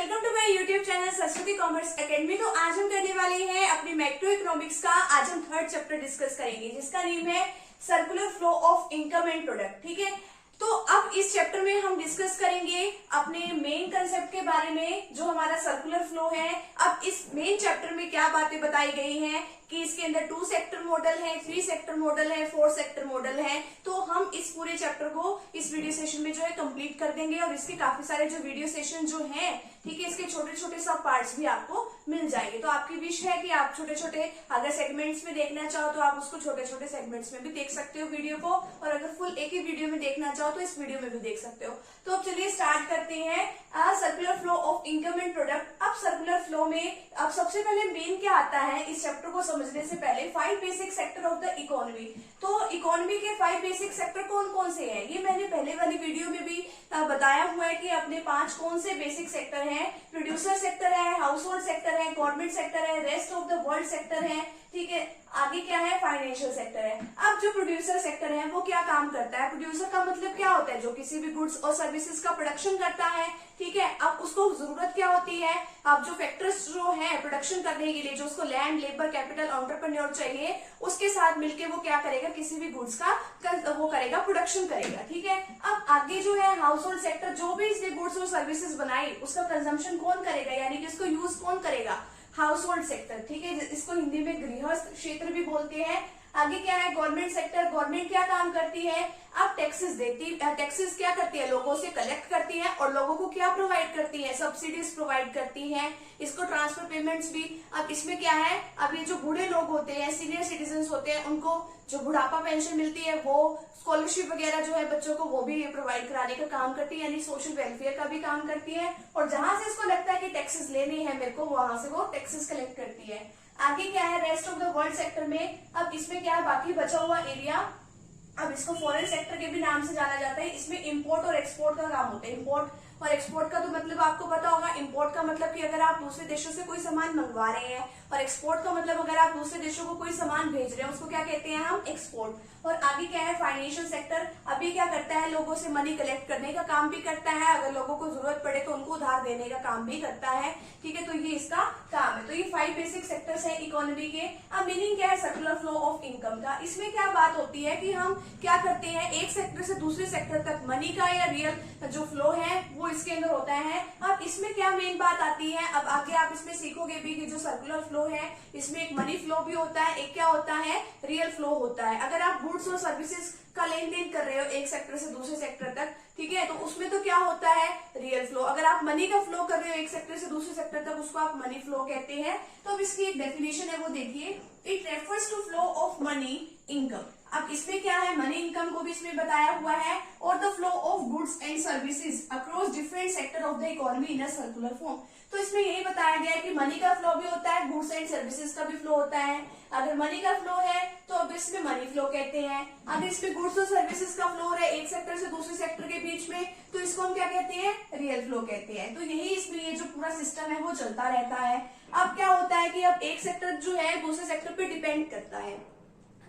Welcome to my YouTube channel Saraswati commerce academy. तो आज हम करने वाले हैं अपनी मैक्रो इकोनॉमिक्स का आज हम थर्ड चैप्टर डिस्कस करेंगे जिसका नेम है circular flow of income and product. ठीक है, तो अब इस चैप्टर में हम डिस्कस करेंगे अपने मेन कंसेप्ट के बारे में जो हमारा सर्कुलर फ्लो है। अब इस मेन चैप्टर में क्या बातें बताई गई हैं कि इसके अंदर 2 सेक्टर मॉडल है, 3 सेक्टर मॉडल है, 4 सेक्टर मॉडल है। तो हम इस पूरे चैप्टर को इस वीडियो सेशन में जो है कंप्लीट कर देंगे और इसके काफी सारे जो वीडियो सेशन जो हैं, ठीक है, इसके छोटे छोटे सब पार्ट्स भी आपको मिल जाएंगे। तो आपकी विश है कि आप छोटे छोटे अगर सेगमेंट्स में देखना चाहो तो आप उसको छोटे छोटे सेगमेंट्स में भी देख सकते हो वीडियो को, और अगर फुल एक ही वीडियो में देखना चाहो तो इस वीडियो में भी देख सकते हो। तो अब चलिए स्टार्ट करते हैं circular flow of income and product. अब सर्कुलर फ्लो में अब सबसे पहले मेन क्या आता है इस चैप्टर को समझने से पहले 5 basic sector of the economy. तो इकोनॉमी के 5 बेसिक सेक्टर कौन कौन से हैं, ये मैंने पहले वाली वीडियो में भी बताया हुआ है कि अपने 5 कौन से बेसिक सेक्टर हैं। प्रोड्यूसर सेक्टर है, हाउस होल्ड सेक्टर है, गवर्नमेंट सेक्टर है, rest of the world sector है। ठीक है, आगे क्या है, फाइनेंशियल सेक्टर है। अब जो प्रोड्यूसर सेक्टर है वो क्या काम करता है, प्रोड्यूसर का मतलब क्या होता है, जो किसी भी गुड्स और सर्विसेज का प्रोडक्शन करता है। ठीक है, अब उसको जरूरत क्या होती है, अब जो फैक्टर्स जो है प्रोडक्शन करने के लिए, जो उसको लैंड, लेबर, कैपिटल, एंटरप्रेन्योर चाहिए, उसके साथ मिलके वो क्या करेगा, किसी भी गुड्स का वो करेगा, प्रोडक्शन करेगा। ठीक है, अब आगे जो है हाउस होल्ड सेक्टर, जो भी इसने गुड्स और सर्विसेज बनाई उसका कंजम्पशन कौन करेगा, यानी कि उसको यूज कौन करेगा, हाउस होल्ड सेक्टर। ठीक है, इसको हिंदी में गृहस्थ क्षेत्र भी बोलते हैं। आगे क्या है, गवर्नमेंट सेक्टर। गवर्नमेंट क्या काम करती है, अब टैक्सेस देती, टैक्सेस क्या करती है, लोगों से कलेक्ट करती है और लोगों को क्या प्रोवाइड करती है, सब्सिडीज प्रोवाइड करती है, इसको ट्रांसफर पेमेंट्स भी। अब इसमें क्या है, अब ये जो बूढ़े लोग होते हैं, सीनियर सिटीजन होते हैं, उनको जो बुढ़ापा पेंशन मिलती है, वो स्कॉलरशिप वगैरह जो है बच्चों को, वो भी प्रोवाइड कराने का काम करती है, यानी सोशल वेलफेयर का भी काम करती है। और जहां से इसको लगता है कि टैक्सेस लेने हैं मेरे को, वहां से वो टैक्सेस कलेक्ट करती है। आगे क्या है, rest of the world sector में। अब इसमें क्या है, बाकी बचा हुआ एरिया, अब इसको फॉरेन सेक्टर के भी नाम से जाना जाता है। इसमें इंपोर्ट और एक्सपोर्ट का काम होता है। इंपोर्ट और एक्सपोर्ट का तो मतलब आपको पता होगा, इंपोर्ट का मतलब कि अगर आप दूसरे देशों से कोई सामान मंगवा रहे हैं, और एक्सपोर्ट का मतलब अगर आप दूसरे देशों को कोई सामान भेज रहे हैं, उसको क्या कहते हैं हम, एक्सपोर्ट। और आगे क्या है, फाइनेंशियल सेक्टर। अभी क्या करता है, लोगों से मनी कलेक्ट करने का काम भी करता है, अगर लोगों को जरूरत पड़े तो उनको उधार देने का काम भी करता है। ठीक है, तो ये इसका काम है। तो ये 5 बेसिक सेक्टर्स है इकोनॉमी के। अब मीनिंग क्या है सर्कुलर फ्लो ऑफ इनकम का, इसमें क्या बात होती है कि हम क्या करते हैं, एक सेक्टर से दूसरे सेक्टर तक मनी का या रियल जो फ्लो है वो इसके अंदर होता है। अब इसमें क्या मेन बात आती है, अब आगे आप इसमें सीखोगे भी कि जो सर्कुलर फ्लो है इसमें एक मनी फ्लो भी होता है, एक क्या होता है, रियल फ्लो होता है। अगर आप गुड्स और सर्विसेज का लेन देन कर रहे हो एक सेक्टर से दूसरे सेक्टर तक, ठीक है, तो उसमें तो क्या होता है, रियल फ्लो। अगर आप मनी का फ्लो कर रहे हो एक सेक्टर से दूसरे सेक्टर तक, उसको आप मनी फ्लो कहते हैं। तो अब इसकी एक डेफिनेशन है वो देखिए, it refers to flow of money income. अब इसमें क्या है, मनी इनकम को भी इसमें बताया हुआ है, और the flow of goods and services across different sector of the economy in a circular form. तो इसमें यही बताया गया है कि मनी का फ्लो भी होता है, गुड्स एंड सर्विसेज का भी फ्लो होता है। अगर मनी का फ्लो है तो अब इसमें मनी फ्लो कहते हैं। अगर इसमें गुड्स और सर्विसेज का फ्लो है एक सेक्टर से दूसरे सेक्टर के बीच में, तो इसको हम क्या कहते हैं, रियल फ्लो कहते हैं। तो यही इसमें ये जो पूरा सिस्टम है वो चलता रहता है। अब क्या होता है कि अब एक सेक्टर जो है दूसरे सेक्टर पे डिपेंड करता है।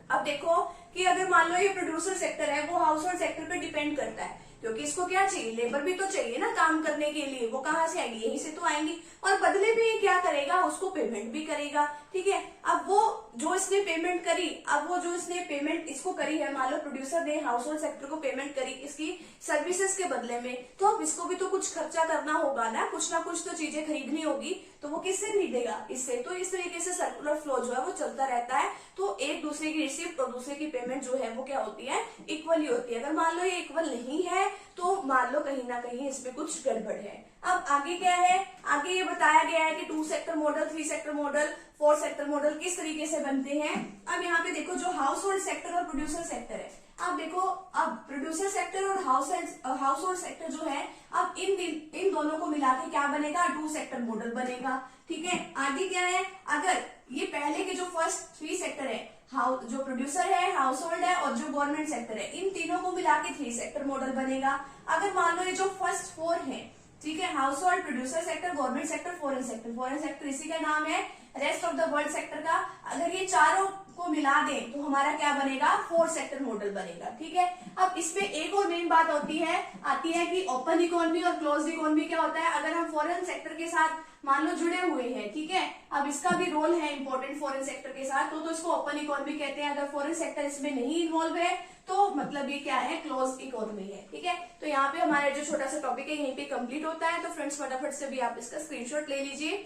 अब देखो कि अगर मान लो ये प्रोड्यूसर सेक्टर है, वो हाउस होल्ड सेक्टर पे डिपेंड करता है, क्योंकि इसको क्या चाहिए, लेबर भी तो चाहिए ना काम करने के लिए। वो कहाँ से आएगी, यहीं से तो आएंगी, और बदले में ये क्या करेगा, उसको पेमेंट भी करेगा। ठीक है, अब वो जो इसने पेमेंट करी, अब वो जो इसने पेमेंट इसको करी है, मान लो प्रोड्यूसर ने हाउस होल्ड सेक्टर को पेमेंट करी इसकी सर्विसेज के बदले में, तो अब इसको भी तो कुछ खर्चा करना होगा ना कुछ तो चीजें खरीदनी होगी, तो वो किससे खरीदेगा, इससे। तो इस तरीके से सर्कुलर फ्लो जो है वो चलता रहता है। तो एक दूसरे की रिसीप्ट और दूसरे की पेमेंट जो है वो क्या होती है, इक्वली होती है। अगर मान लो ये इक्वल नहीं है तो मान लो कहीं ना कहीं इसमें कुछ गड़बड़ है। अब आगे क्या है, आगे ये बताया गया है कि 2 sector model, 3 sector model, 4 sector model किस तरीके से बनते हैं। अब यहाँ पे देखो जो हाउस होल्ड सेक्टर और प्रोड्यूसर सेक्टर है, अब देखो अब प्रोड्यूसर सेक्टर और हाउस होल्ड सेक्टर जो है, अब इन दोनों को मिला के क्या बनेगा, 2 सेक्टर मॉडल बनेगा। ठीक है, आगे क्या है, अगर ये पहले के जो फर्स्ट 3 सेक्टर है, जो प्रोड्यूसर है, हाउस होल्ड है और जो गवर्नमेंट सेक्टर है, इन तीनों को मिला के 3 सेक्टर मॉडल बनेगा। अगर मान लो ये जो फर्स्ट 4 है, ठीक है, house hold, producer sector, government sector, foreign sector, foreign sector इसी का नाम है rest of the world sector का। अगर ये चारों को मिला दें तो हमारा क्या बनेगा, 4 सेक्टर मॉडल बनेगा। ठीक है, अब इसमें एक और मेन बात आती है कि ओपन इकोनॉमी और क्लोज्ड इकोनॉमी क्या होता है। अगर हम फॉरेन सेक्टर के साथ मान लो जुड़े हुए हैं, ठीक है, अब इसका भी रोल है इंपॉर्टेंट फॉरेन सेक्टर के साथ, तो इसको ओपन इकोनॉमी कहते हैं। अगर फॉरेन सेक्टर इसमें नहीं इन्वॉल्व है तो मतलब ये क्या है, क्लोज्ड इकोनॉमी है। ठीक है, तो यहाँ पे हमारा जो छोटा सा टॉपिक है यहीं पे कंप्लीट होता है। तो फ्रेंड्स फटाफट से भी आप इसका स्क्रीनशॉट ले लीजिए।